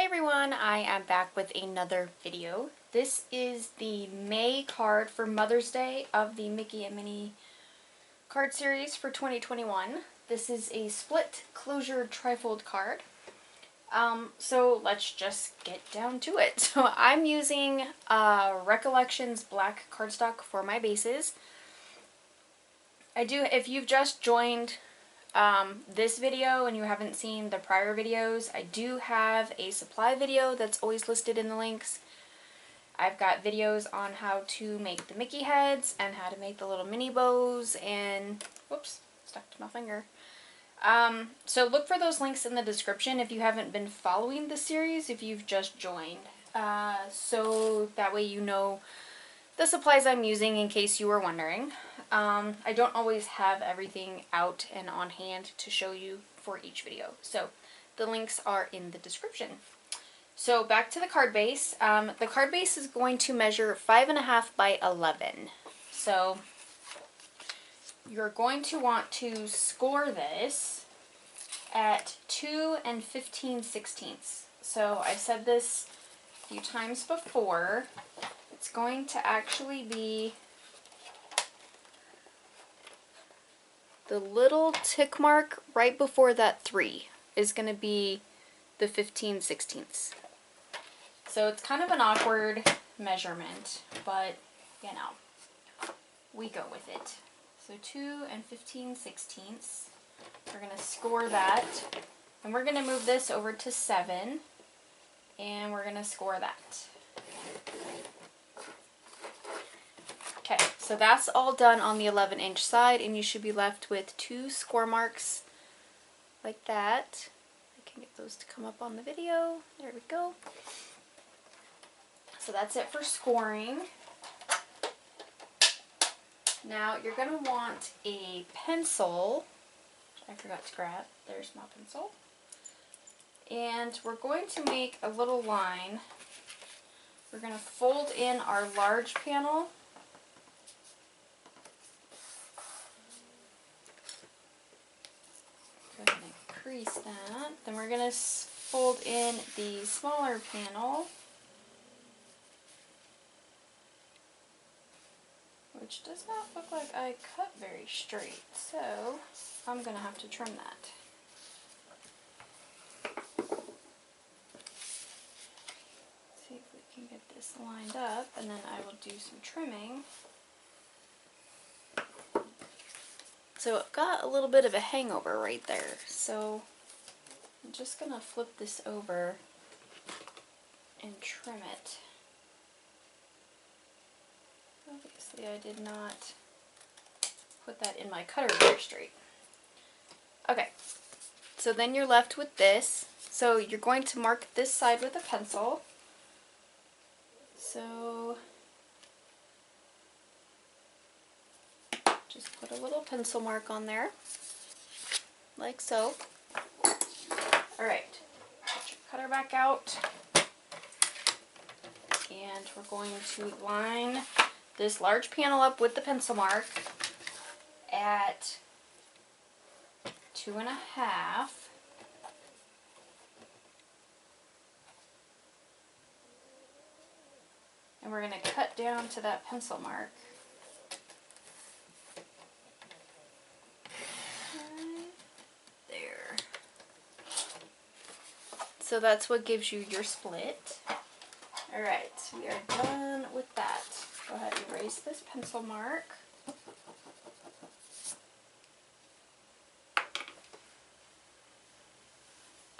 everyone, I am back with another video. This is the May card for Mother's Day of the Mickey and Minnie card series for 2021. This is a split closure trifold card. So let's just get down to it. So I'm using Recollections black cardstock for my bases. If you've just joined this video and you haven't seen the prior videos, I do have a supply video that's always listed in the links. I've got videos on how to make the Mickey heads and how to make the little mini bows and, whoops, stuck to my finger. So look for those links in the description if you haven't been following the series, if you've just joined. So that way you know the supplies I'm using in case you were wondering. I don't always have everything out and on hand to show you for each video, so the links are in the description. So back to the card base. The card base is going to measure 5.5 by 11. So you're going to want to score this at 2 15/16. So I've said this a few times before. It's going to actually be the little tick mark right before that 3 is going to be the 15/16. So it's kind of an awkward measurement, but you know, we go with it. So 2 15/16. We're going to score that, and we're going to move this over to 7, and we're going to score that. Okay, so that's all done on the 11-inch side, and you should be left with 2 score marks like that. I can get those to come up on the video. There we go. So that's it for scoring. Now you're going to want a pencil, which I forgot to grab. There's my pencil. And we're going to make a little line. We're going to fold in our large panel. Go ahead and crease that. Then we're going to fold in the smaller panel, which does not look like I cut very straight, so I'm going to have to trim that. See if we can get this lined up, and then I will do some trimming. So it got a little bit of a hangover right there, so I'm just going to flip this over and trim it. Obviously I did not put that in my cutter very straight. Okay, so then you're left with this. So you're going to mark this side with a pencil. So just put a little pencil mark on there, like so. Alright, put your cutter back out, and we're going to line this large panel up with the pencil mark at 2.5. And we're going to cut down to that pencil mark. There. So that's what gives you your split. Alright, we are done with that. Go ahead and erase this pencil mark.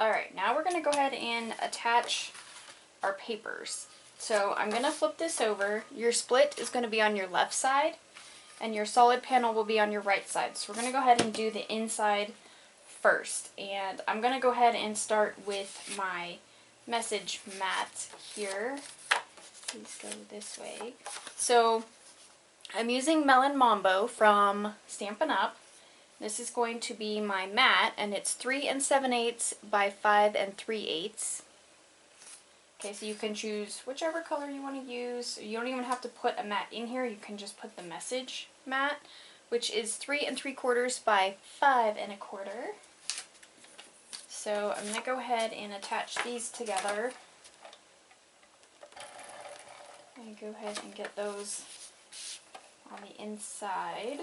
Alright, now we're going to go ahead and attach our papers. So I'm going to flip this over. Your split is going to be on your left side, and your solid panel will be on your right side. So we're going to go ahead and do the inside first. And I'm going to go ahead and start with my message mat here. Please go this way. So I'm using Melon Mambo from Stampin' Up. This is going to be my mat, and it's 3 7/8 by 5 3/8. Okay, so you can choose whichever color you want to use. You don't even have to put a mat in here. You can just put the message mat, which is 3 3/4 by 5 1/4. so I'm going to go ahead and attach these together. And go ahead and get those on the inside.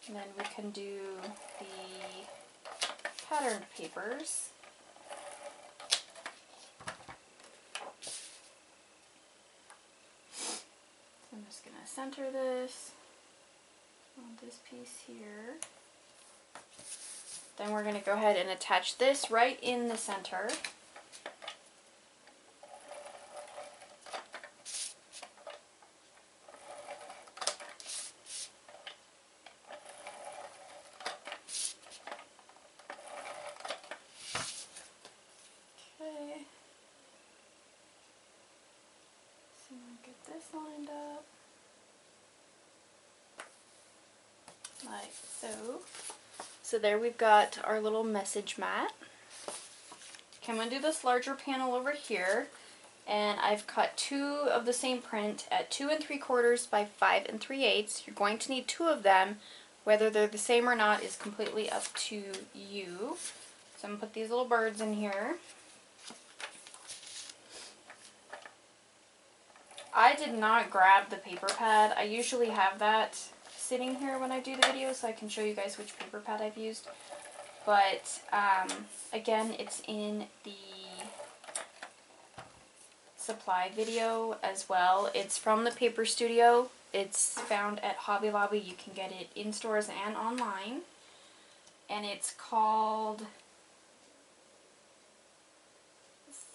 And then we can do the patterned papers. So I'm just going to center this on this piece here. Then we're going to go ahead and attach this right in the center. Okay. So I'm going to get this lined up like so. So there we've got our little message mat. Okay, I'm going to do this larger panel over here, and I've cut 2 of the same print at 2 3/4 by 5 3/8. You're going to need 2 of them. Whether they're the same or not is completely up to you. So I'm going to put these little birds in here. I did not grab the paper pad. I usually have that sitting here when I do the video so I can show you guys which paper pad I've used. But again, it's in the supply video as well. It's from the Paper Studio. It's found at Hobby Lobby. You can get it in stores and online. And it's called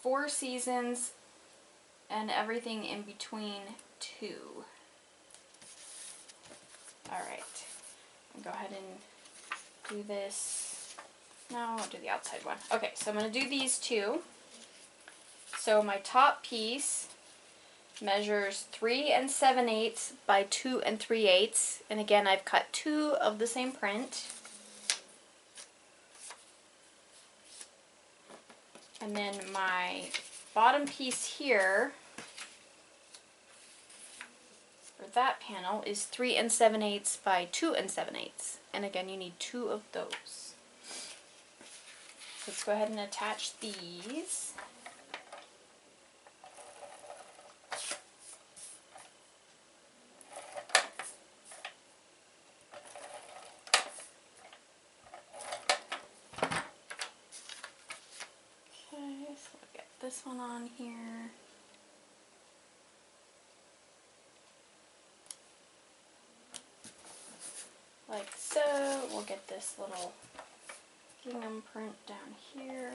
4 Seasons and Everything in Between 2. Alright, I'll go ahead and do this. No, I'll do the outside one. Okay, so I'm going to do these 2. So my top piece measures 3 7/8 by 2 3/8. And again, I've cut 2 of the same print. And then my bottom piece here, for that panel, is 3 7/8 by 2 7/8. And again, you need 2 of those. So let's go ahead and attach these. Okay, so we'll get this one on here. Like so. We'll get this little gingham print down here.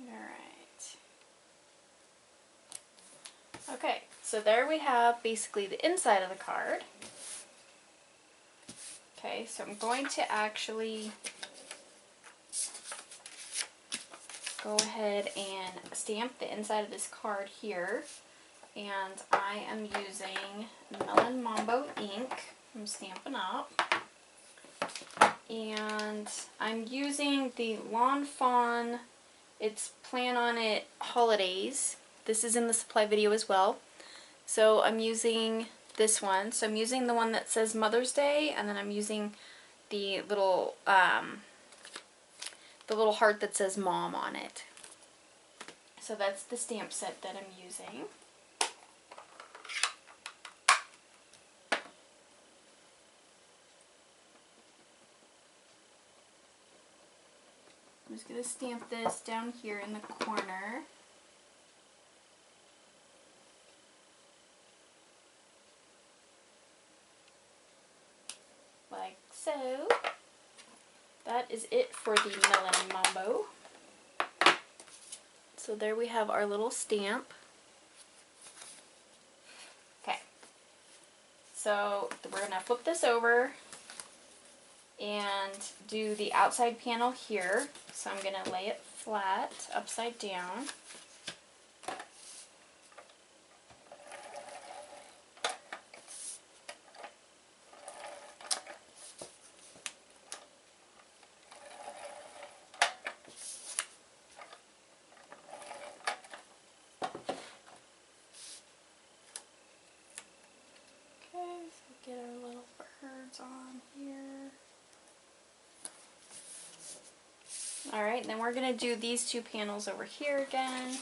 Alright. Okay, so there we have basically the inside of the card. Okay, so I'm going to actually go ahead and stamp the inside of this card here. And I am using Melon Mambo ink. I'm stamping up. And I'm using the Lawn Fawn, it's Plan On It Holidays. This is in the supply video as well. So I'm using this one. So I'm using the one that says Mother's Day, and then I'm using the little heart that says Mom on it. So that's the stamp set that I'm using. I'm just going to stamp this down here in the corner. Like so. That is it for the Melon Mambo. So there we have our little stamp. Okay. So we're going to flip this over and do the outside panel here. So I'm going to lay it flat, upside down. Alright, and then we're going to do these two panels over here again.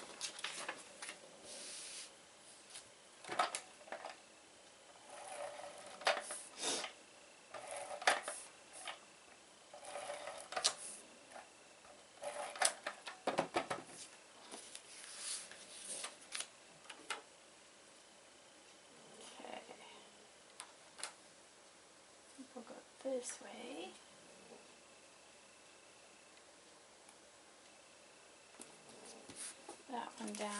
We'll go this way. That one down.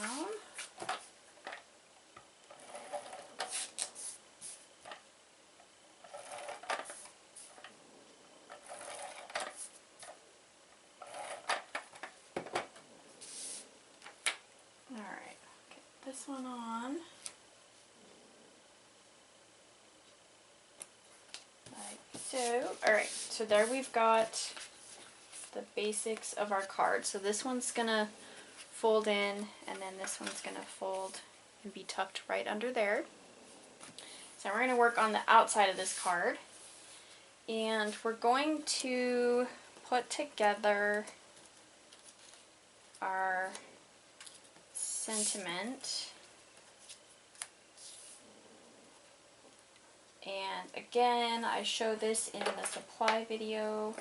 Alright, get this one on. Like so. Alright, so there we've got the basics of our card. So this one's gonna fold in, and then this one's gonna fold and be tucked right under there. So we're gonna work on the outside of this card, and we're going to put together our sentiment. And again, I show this in the supply video.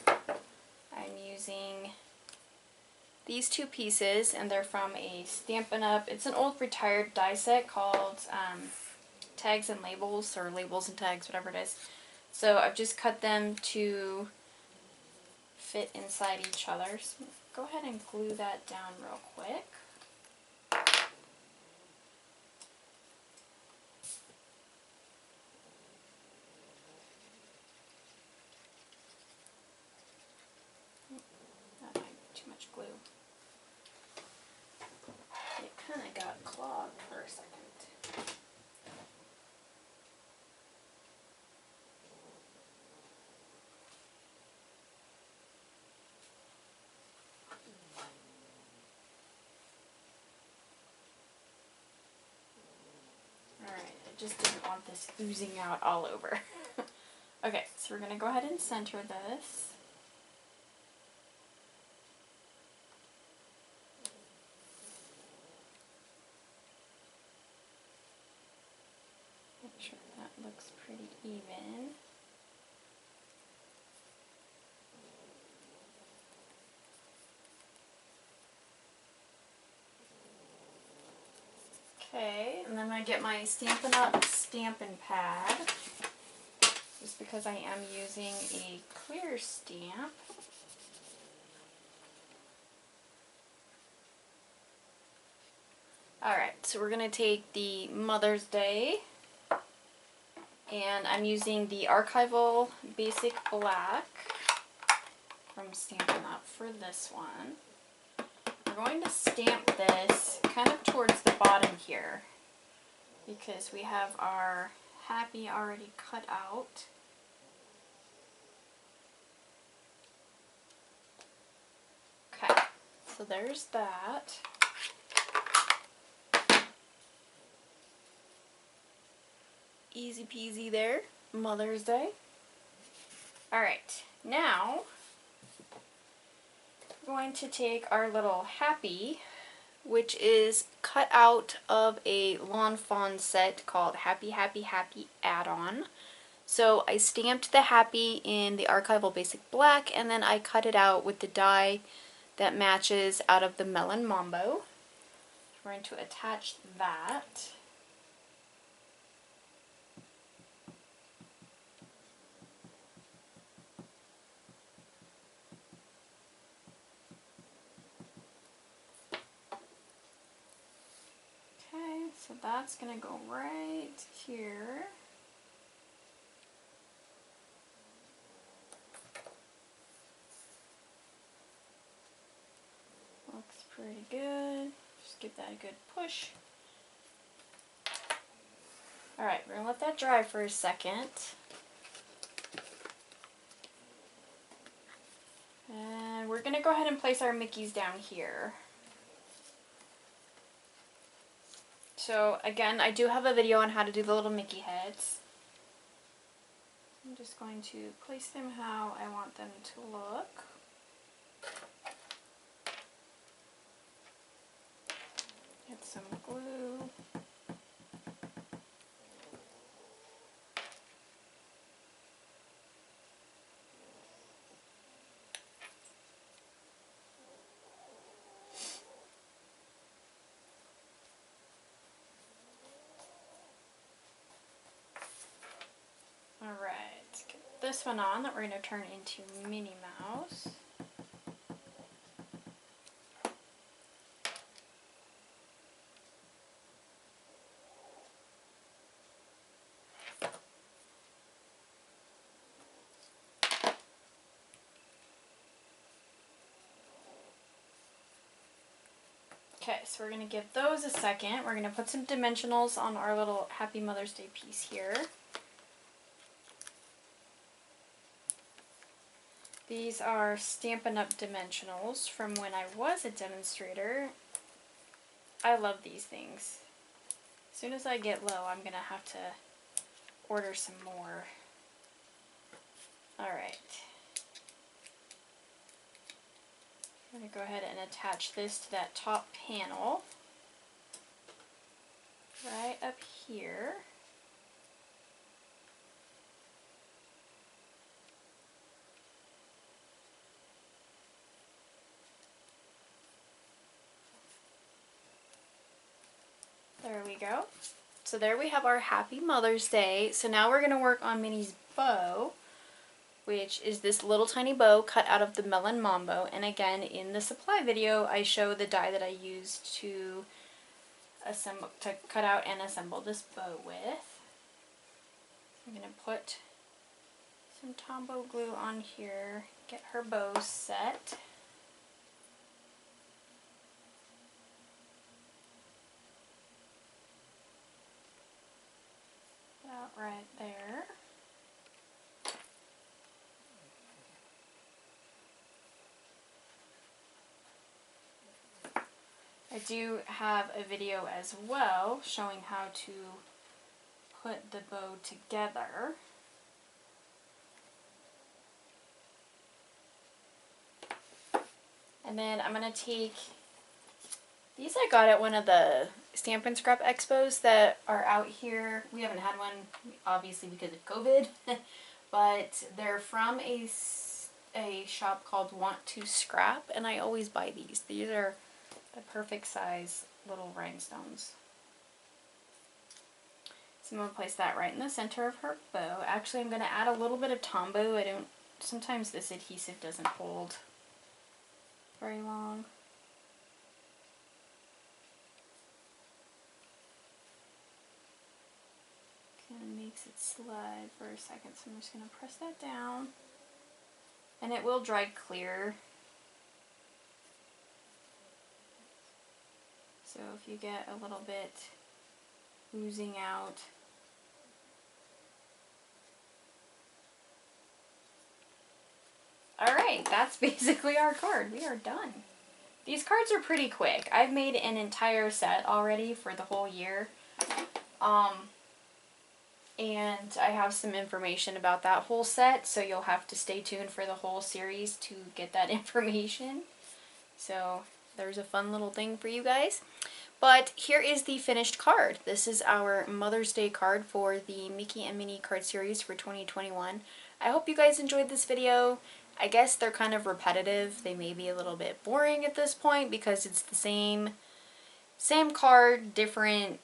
I'm using these two pieces, and they're from a Stampin' Up! It's an old retired die set called Tags and Labels, or Labels and Tags, whatever it is. So I've just cut them to fit inside each other. So go ahead and glue that down real quick. That might be too much glue. It kind of got clogged for a second. Alright, I just didn't want this oozing out all over. Okay, so we're going to go ahead and center this. Make sure that looks pretty even. Okay, and then I get my Stampin' Up! Stampin' Pad, just because I am using a clear stamp. Alright, so we're going to take the Mother's Day, and I'm using the Archival Basic Black from Stampin' Up! For this one. We're going to stamp this kind of towards the bottom here, because we have our happy already cut out. Okay, so there's that. Easy peasy there, Mother's Day. Alright, now we're going to take our little happy, which is cut out of a Lawn Fawn set called Happy Happy Happy Add-on. So I stamped the happy in the Archival Basic Black, and then I cut it out with the die that matches out of the Melon Mambo. We're going to attach that. Okay, so that's going to go right here. Looks pretty good. Just give that a good push. Alright, we're going to let that dry for a second. And we're going to go ahead and place our Mickeys down here. So again, I do have a video on how to do the little Mickey heads. I'm just going to place them how I want them to look. this one on that we're going to turn into Minnie Mouse. Okay, so we're going to give those a second. We're going to put some dimensionals on our little Happy Mother's Day piece here. These are Stampin' Up! Dimensionals from when I was a demonstrator. I love these things. As soon as I get low, I'm going to have to order some more. Alright. I'm going to go ahead and attach this to that top panel. Right up here. There we go. So there we have our Happy Mother's Day. So now we're going to work on Minnie's bow, which is this little tiny bow cut out of the Melon Mambo. And again, in the supply video, I show the die that I used to cut out and assemble this bow with. I'm going to put some Tombow glue on here, get her bow set. About right there. I do have a video as well showing how to put the bow together. And then I'm going to take these. I got at one of the Stamp and Scrap Expos that are out here. We haven't had one, obviously, because of COVID, but they're from a shop called Want to Scrap, and I always buy these. These are the perfect size little rhinestones. So I'm going to place that right in the center of her bow. Actually, I'm going to add a little bit of Tombow. Sometimes this adhesive doesn't hold very long. Kind of makes it slide for a second, so I'm just going to press that down. And it will dry clear. So if you get a little bit oozing out, alright, that's basically our card. We are done. These cards are pretty quick. I've made an entire set already for the whole year. And I have some information about that whole set, so you'll have to stay tuned for the whole series to get that information. So there's a fun little thing for you guys. But here is the finished card. This is our Mother's Day card for the Mickey and Minnie card series for 2021. I hope you guys enjoyed this video. I guess they're kind of repetitive. They may be a little bit boring at this point because it's the same card, different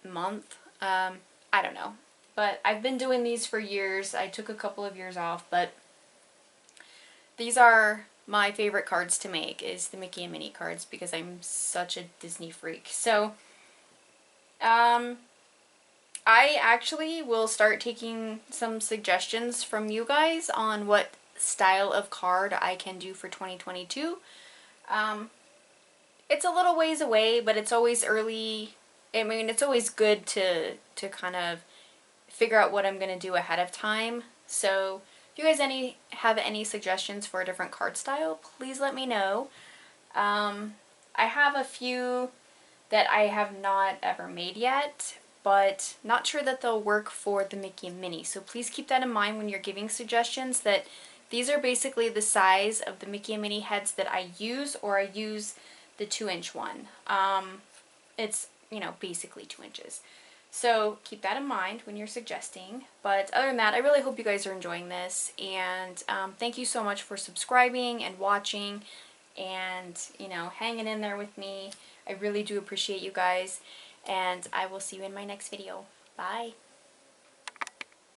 month. I don't know. But I've been doing these for years. I took a couple of years off, but these are my favorite cards to make, is the Mickey and Minnie cards, because I'm such a Disney freak. So, I actually will start taking some suggestions from you guys on what style of card I can do for 2022. It's a little ways away, but it's always early. I mean, it's always good to kind of figure out what I'm going to do ahead of time. So if you guys have any suggestions for a different card style, please let me know. I have a few that I have not ever made yet, but not sure that they'll work for the Mickey and Minnie. So please keep that in mind when you're giving suggestions, that these are basically the size of the Mickey and Minnie heads that I use, or I use the 2-inch one. It's, you know, basically 2 inches. So keep that in mind when you're suggesting. But other than that, I really hope you guys are enjoying this. And thank you so much for subscribing and watching and, you know, hanging in there with me. I really do appreciate you guys. And I will see you in my next video. Bye.